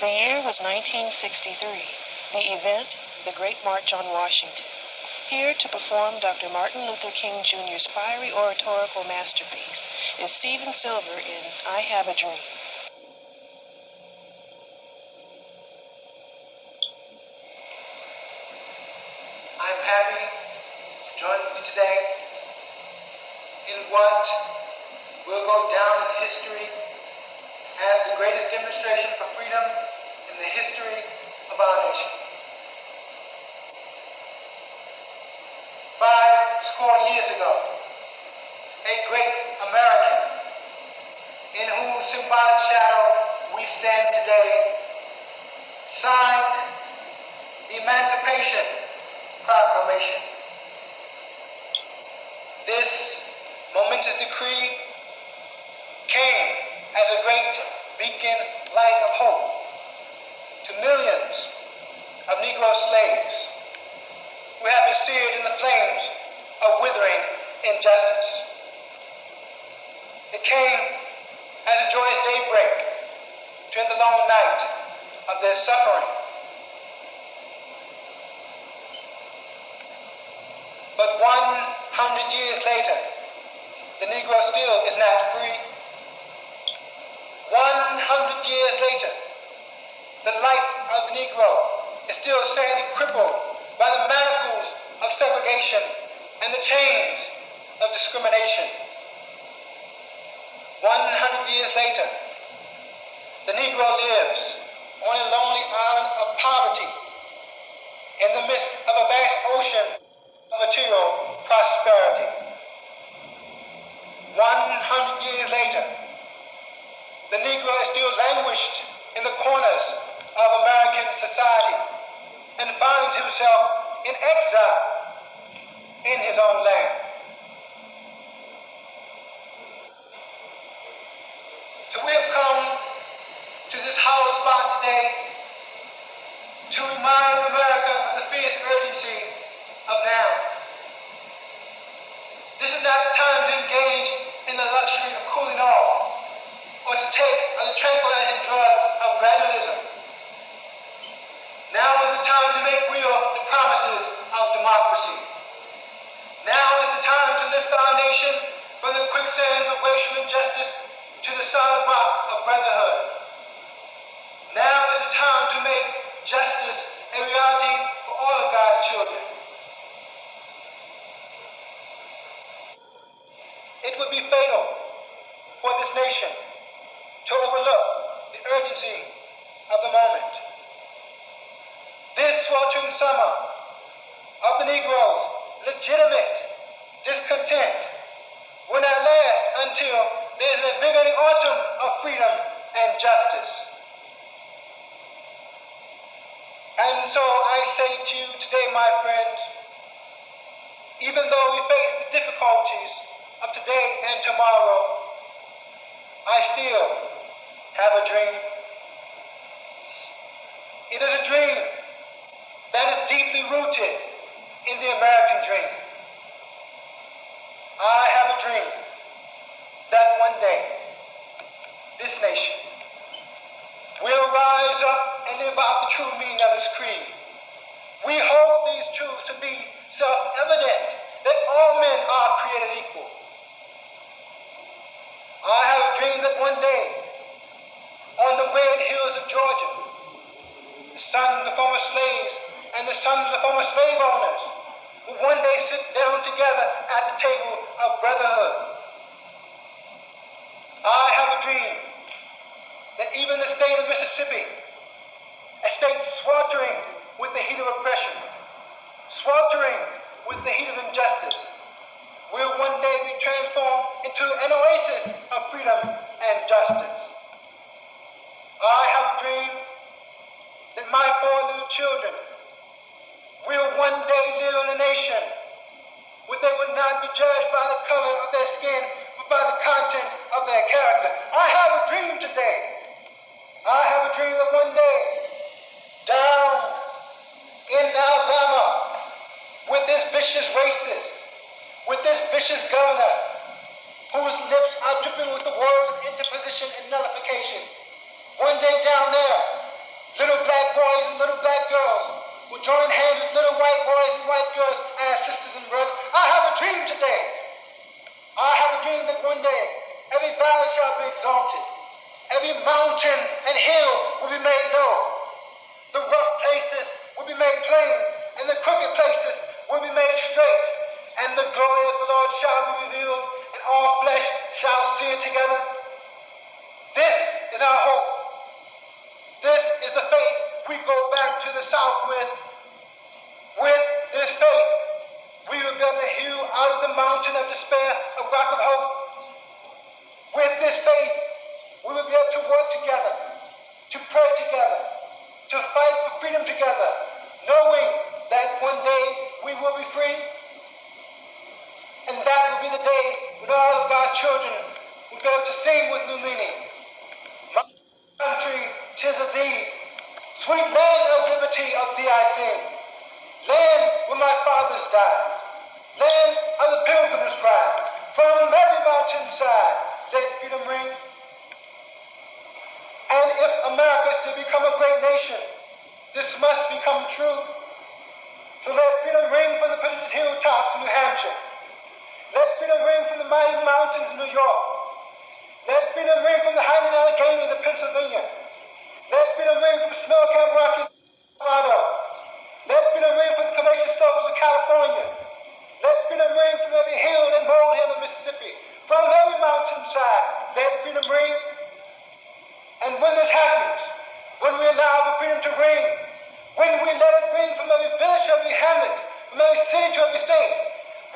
The year was 1963. The event, the Great March on Washington. Here to perform Dr. Martin Luther King Jr.'s fiery oratorical masterpiece is Stephen Silver in I Have a Dream. I'm happy to join with you today in what will go down in history as the greatest demonstration for freedom in the history of our nation. 50 years ago, a great American in whose symbolic shadow we stand today signed the Emancipation Proclamation. This momentous decree came as a great beacon light of hope to millions of Negro slaves who have been seared in the flames of withering injustice. It came as a joyous daybreak to end the long night of their suffering. But 100 years later, the Negro still is not free. 100 years later, the life of the Negro is still sadly crippled by the manacles of segregation and the chains of discrimination. 100 years later, the Negro lives on a lonely island of poverty in the midst of a vast ocean of material prosperity. 100 years later, the Negro is still languished in the corners of American society and finds himself in exile in his own land. So we have come to this hollow spot today to remind America of the fierce urgency of now. This is not the time to engage in the luxury of cooling off or to take the tranquilizing drug of gradualism. Now is the time to make real the promises of democracy. Now is the time to lift our nation from the quicksand of racial injustice to the solid rock of brotherhood. Now is the time to make justice a reality for all of God's children. It would be fatal for this nation to overlook the urgency of the moment. This sweltering summer of the Negroes' legitimate discontent will not last until there is an invigorating autumn of freedom and justice. And so I say to you today, my friends, even though we face the difficulties of today and tomorrow, I still have a dream. It is a dream that is deeply rooted in the American dream. I have a dream that one day this nation will rise up and live out the true meaning of its creed. We hold these truths to be self-evident that all men are created equal. I have a dream that one day on the red hills of Georgia, the sons of the former slaves and the sons of the former slave owners will one day sit down together at the table of brotherhood. I have a dream that even the state of Mississippi, a state sweltering with the heat of oppression, sweltering with the heat of injustice, will one day be transformed into an oasis of freedom and justice. I have a dream that my 4 little children will one day live in a nation where they would not be judged by the color of their skin, but by the content of their character. I have a dream today. I have a dream that one day, down in Alabama, with this vicious racist, with this vicious governor, whose lips are dripping with the words of interposition and nullification, one day down there, Little black boys and little black girls will join hands with little white boys and white girls as sisters and brothers. I have a dream today. I have a dream that one day every valley shall be exalted. Every mountain and hill will be made low. The rough places will be made plain, and the crooked places will be made straight. And the glory of the Lord shall be revealed, and all flesh shall see it together. This is our hope. This is the faith we go back to the South with. With this faith, we will be able to hew out of the mountain of despair a rock of hope. With this faith, we will be able to work together, to pray together, to fight for freedom together, knowing that one day we will be free. And that will be the day when all of God's children will be able to sing with new meaning. My country, 'tis of thee, sweet land of liberty, of thee I sing. Land where my fathers died, land of the pilgrim's pride. From every mountainside, let freedom ring. And if America is to become a great nation, this must become true. So let freedom ring from the prestigious hilltops in New Hampshire. Let freedom ring from the mighty mountains in New York. Let freedom ring from the Highland Alleghanies of Pennsylvania. Let freedom ring from Snow Camp Rocky, Colorado. Let freedom ring from the Comanche slopes of California. Let freedom ring from every hill and molehill of Mississippi. From every mountainside, let freedom ring. And when this happens, when we allow for freedom to ring, when we let it ring from every village to every hamlet, from every city to every state,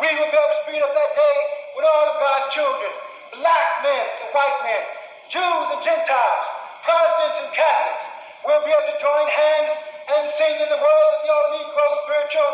we will be able to speed up that day when all of God's children, black men and white men, Jews and Gentiles, Protestants and Catholics, will be able to join hands and sing in the words of the old Negro spiritual,